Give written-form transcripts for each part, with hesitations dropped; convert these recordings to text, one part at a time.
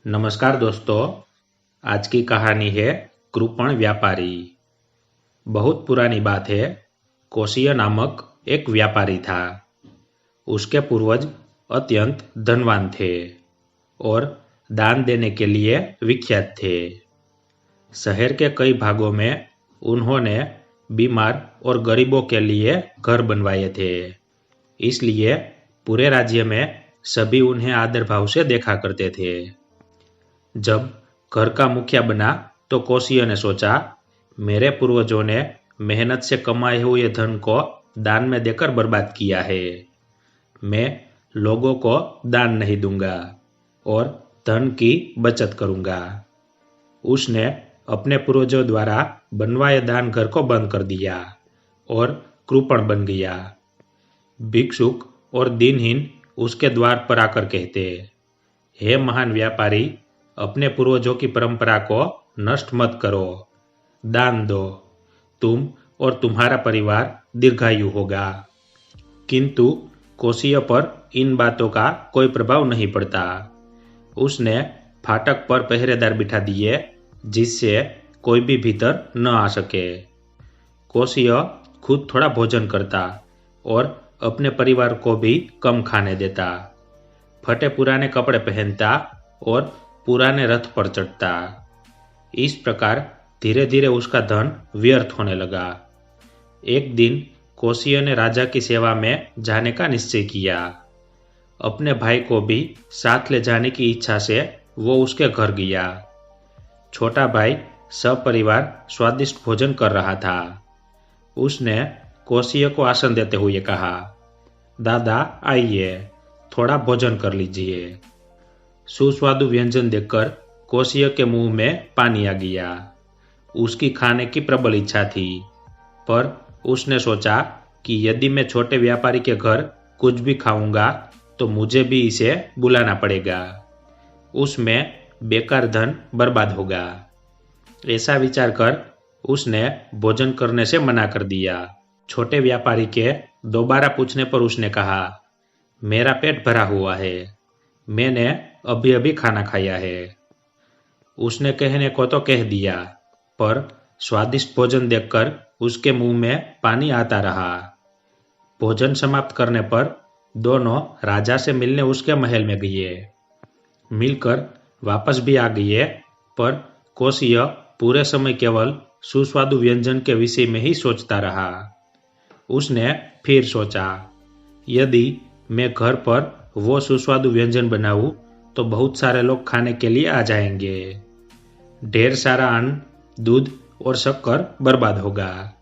नमस्कार दोस्तों। आज की कहानी है कृपण व्यापारी। बहुत पुरानी बात है। कोशिय नामक एक व्यापारी था। उसके पूर्वज अत्यंत धनवान थे और दान देने के लिए विख्यात थे। शहर के कई भागों में उन्होंने बीमार और गरीबों के लिए घर बनवाए थे। इसलिए पूरे राज्य में सभी उन्हें आदर भाव से देखा करते थे। जब घर का मुखिया बना तो कोशिय ने सोचा, मेरे पूर्वजों ने मेहनत से कमाए हुए धन को दान में देकर बर्बाद किया है। मैं लोगों को दान नहीं दूंगा और धन की बचत करूंगा। उसने अपने पूर्वजों द्वारा बनवाए दान घर को बंद कर दिया और कृपण बन गया। भिक्षुक और दीनहीन उसके द्वार पर आकर कहते, हे महान व्यापारी, अपने पूर्वजों की परंपरा को नष्ट मत करो, दान दो, तुम और तुम्हारा परिवार दीर्घायु होगा। किंतु कोशिय पर इन बातों का कोई प्रभाव नहीं पड़ता। उसने फाटक पर पहरेदार बिठा दिए जिससे कोई भी भीतर न आ सके। कोशिय खुद थोड़ा भोजन करता और अपने परिवार को भी कम खाने देता। फटे पुराने कपड़े पहनता और पुराने रथ पर चढ़ता। इस प्रकार धीरे धीरे उसका धन व्यर्थ होने लगा। एक दिन कोशिय ने राजा की सेवा में जाने का निश्चय किया। अपने भाई को भी साथ ले जाने की इच्छा से वो उसके घर गया। छोटा भाई सपरिवार स्वादिष्ट भोजन कर रहा था। उसने कोशिय को आसन देते हुए कहा, दादा आइए, थोड़ा भोजन कर लीजिए। सुस्वादु व्यंजन देखकर कोशिय के मुंह में पानी आ गया। उसकी खाने की प्रबल इच्छा थी, पर उसने सोचा कि यदि मैं छोटे व्यापारी के घर कुछ भी खाऊंगा तो मुझे भी इसे बुलाना पड़ेगा। उसमें बेकार धन बर्बाद होगा। ऐसा विचार कर उसने भोजन करने से मना कर दिया। छोटे व्यापारी के दोबारा पूछने पर उसने कहा, मेरा पेट भरा हुआ है, मैंने अभी अभी खाना खाया है। उसने कहने को तो कह दिया, पर स्वादिष्ट भोजन देखकर उसके मुंह में पानी आता रहा। भोजन समाप्त करने पर दोनों राजा से मिलने उसके महल में गए। मिलकर वापस भी आ गए, पर कोशिय पूरे समय केवल सुस्वादु व्यंजन के विषय में ही सोचता रहा। उसने फिर सोचा, यदि मैं घर पर वो सुस्वादु व्यंजन बनाऊं तो बहुत सारे लोग खाने के लिए आ जाएंगे। ढेर सारा अन्न, दूध और शक्कर बर्बाद होगा।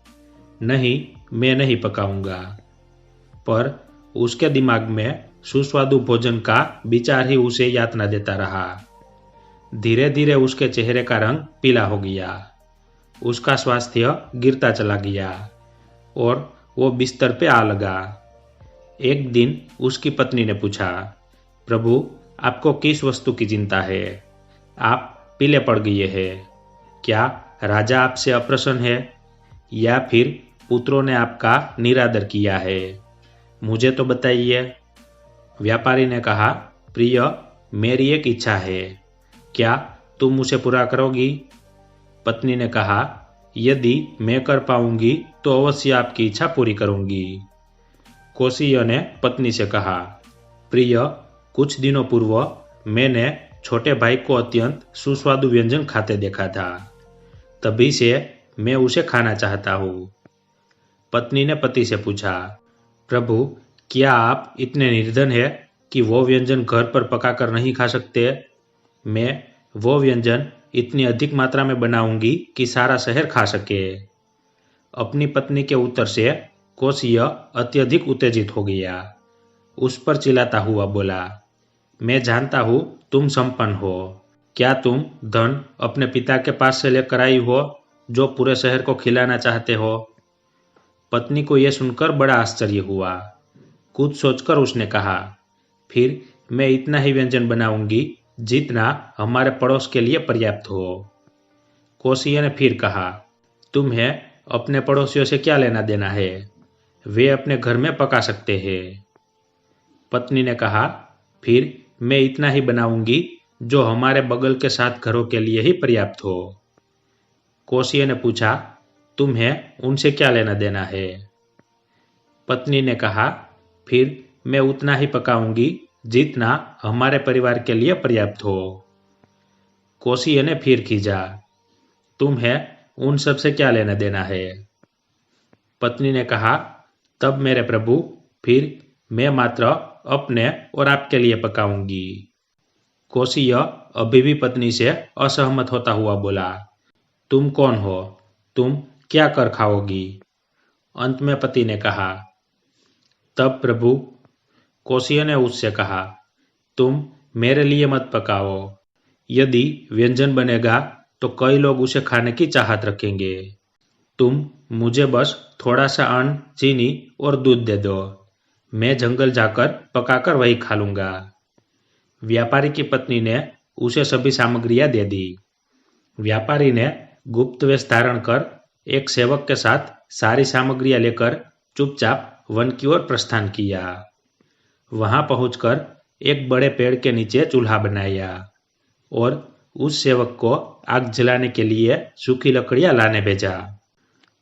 नहीं, मैं नहीं पकाऊंगा। पर उसके दिमाग में सुस्वादु भोजन का विचार ही उसे यातना देता रहा। धीरे धीरे उसके चेहरे का रंग पीला हो गया। उसका स्वास्थ्य गिरता चला गया और वो बिस्तर पे आ लगा। एक दिन उसकी पत्नी ने पूछा, प्रभु, आपको किस वस्तु की चिंता है? आप पीले पड़ गए हैं। क्या राजा आपसे अप्रसन्न है या फिर पुत्रों ने आपका निरादर किया है? मुझे तो बताइए। व्यापारी ने कहा, प्रिय, मेरी एक इच्छा है, क्या तुम उसे पूरा करोगी? पत्नी ने कहा, यदि मैं कर पाऊंगी तो अवश्य आपकी इच्छा पूरी करूंगी। कोशिय ने पत्नी से कहा, प्रिय, कुछ दिनों पूर्व मैंने छोटे भाई को अत्यंत सुस्वादु व्यंजन खाते देखा था, तभी से मैं उसे खाना चाहता हूँ। पत्नी ने पति से पूछा, प्रभु, क्या आप इतने निर्धन हैं कि वो व्यंजन घर पर पकाकर नहीं खा सकते? मैं वो व्यंजन इतनी अधिक मात्रा में बनाऊंगी कि सारा शहर खा सके। अपनी पत्नी के उत्तर से कोशिय अत्यधिक उत्तेजित हो गया। उस पर चिल्लाता हुआ बोला, मैं जानता हूँ तुम संपन्न हो। क्या तुम धन अपने पिता के पास से लेकर आई हो जो पूरे शहर को खिलाना चाहते हो? पत्नी को यह सुनकर बड़ा आश्चर्य हुआ। कुछ सोचकर उसने कहा, फिर मैं इतना ही व्यंजन बनाऊंगी जितना हमारे पड़ोस के लिए पर्याप्त हो। कोशिय ने फिर कहा, तुम्हें अपने पड़ोसियों से क्या लेना देना है? वे अपने घर में पका सकते हैं। पत्नी ने कहा, फिर मैं इतना ही बनाऊंगी जो हमारे बगल के 7 घरों के लिए ही पर्याप्त हो। कोशिय ने पूछा, तुम्हें उनसे क्या लेना देना है? पत्नी ने कहा, फिर मैं उतना ही पकाऊंगी जितना हमारे परिवार के लिए पर्याप्त हो। कोशिय ने फिर खींचा, तुम्हें उन सब से क्या लेना देना है? पत्नी ने कहा, तब मेरे प्रभु, फिर मैं मात्र अपने और आपके लिए पकाऊंगी। कोशिय अभी भी पत्नी से असहमत होता हुआ बोला, तुम कौन हो? तुम क्या कर खाओगी? अंत में पति ने कहा, तब प्रभु, कोशिय ने उससे कहा, तुम मेरे लिए मत पकाओ। यदि व्यंजन बनेगा तो कई लोग उसे खाने की चाहत रखेंगे। तुम मुझे बस थोड़ा सा अन्न, चीनी और दूध दे दो। मैं जंगल जाकर पकाकर वही खा लूंगा। व्यापारी की पत्नी ने उसे सभी सामग्रियां दे दी। व्यापारी ने गुप्त वेश धारण कर एक सेवक के साथ सारी सामग्रियां लेकर चुपचाप वन की ओर प्रस्थान किया। वहां पहुंचकर एक बड़े पेड़ के नीचे चूल्हा बनाया और उस सेवक को आग जलाने के लिए सूखी लकड़ियां लाने भेजा।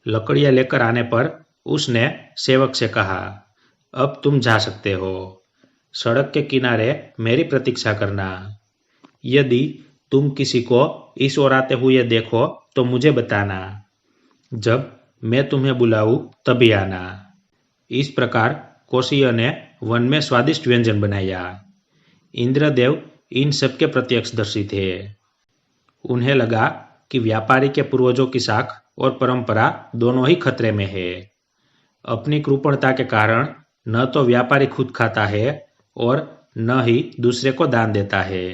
लकड़ियां लेकर आने पर उसने सेवक से कहा, अब तुम जा सकते हो। सड़क के किनारे मेरी प्रतीक्षा करना। यदि तुम किसी को इस ओर आते हुए देखो तो मुझे बताना। जब मैं तुम्हें बुलाऊं तभी आना। इस प्रकार कोशिय ने वन में स्वादिष्ट व्यंजन बनाया। इंद्रदेव इन सबके प्रत्यक्षदर्शी थे। उन्हें लगा कि व्यापारी के पूर्वजों की साख और परंपरा दोनों ही खतरे में है। अपनी कृपणता के कारण न तो व्यापारी खुद खाता है और न ही दूसरे को दान देता है।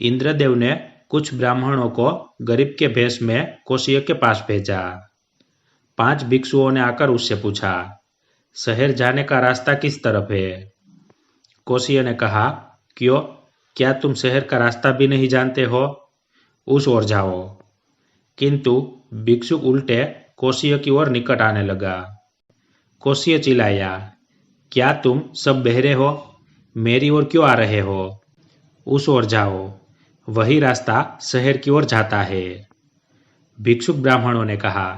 इंद्रदेव ने कुछ ब्राह्मणों को गरीब के भेष में कोशिय के पास भेजा। 5 भिक्षुओं ने आकर उससे पूछा, शहर जाने का रास्ता किस तरफ है? कोशिय ने कहा, क्यों, क्या तुम शहर का रास्ता भी नहीं जानते हो? उस ओर जाओ। किंतु भिक्षुक उल्टे कोशिय की ओर निकट आने लगा। कोशिय चिल्लाया, क्या तुम सब बहरे हो? मेरी ओर क्यों आ रहे हो? उस ओर जाओ, वही रास्ता शहर की ओर जाता है। भिक्षुक ब्राह्मणों ने कहा,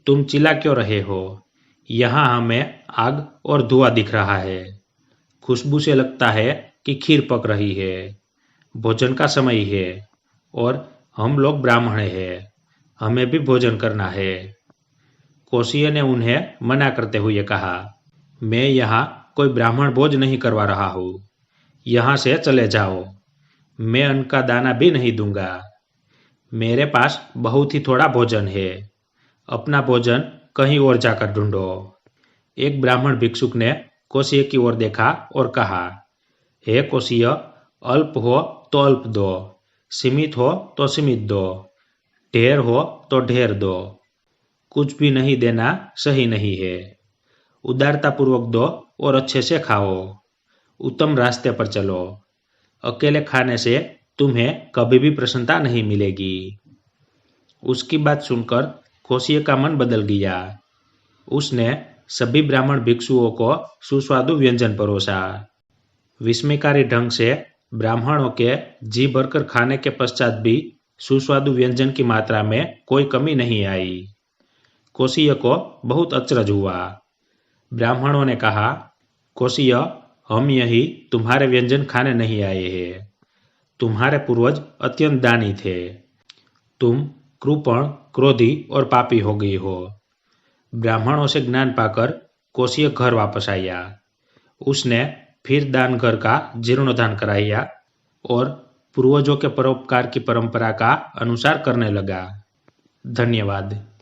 तुम चिल्ला क्यों रहे हो? यहाँ हमें आग और धुआं दिख रहा है। खुशबू से लगता है कि खीर पक रही है। भोजन का समय है और हम लोग ब्राह्मण हैं, हमें भी भोजन करना है। कोशिय ने उन्हें मना करते हुए कहा, मैं यहाँ कोई ब्राह्मण भोज नहीं करवा रहा हूँ। यहाँ से चले जाओ। मैं अन्न का दाना भी नहीं दूंगा। मेरे पास बहुत ही थोड़ा भोजन है। अपना भोजन कहीं और जाकर ढूंढो। एक ब्राह्मण भिक्षुक ने कोशिय की ओर देखा और कहा, हे कोशिय, अल्प हो तो अल्प दो, सीमित हो तो सीमित दो, ढेर हो तो ढेर दो। कुछ भी नहीं देना सही नहीं है। उदारतापूर्वक दो और अच्छे से खाओ। उत्तम रास्ते पर चलो। अकेले खाने से तुम्हें कभी भी प्रसन्नता नहीं मिलेगी। उसकी बात सुनकर कोशिय का मन बदल गया। उसने सभी ब्राह्मण भिक्षुओं को सुस्वादु व्यंजन परोसा। विस्मयकारी ढंग से ब्राह्मणों के जी भरकर खाने के पश्चात भी सुस्वादु व्यंजन की मात्रा में कोई कमी नहीं आई। कोशिय को बहुत अचरज हुआ। ब्राह्मणों ने कहा, कोशिय, हम यही तुम्हारे व्यंजन खाने नहीं आए हैं। तुम्हारे पूर्वज अत्यंत दानी थे। तुम कृपण, क्रोधी और पापी हो गई हो। ब्राह्मणों से ज्ञान पाकर कोशिय घर वापस आया। उसने फिर दान घर का जीर्णोद्धार कराया और पूर्वजों के परोपकार की परंपरा का अनुसार करने लगा। धन्यवाद।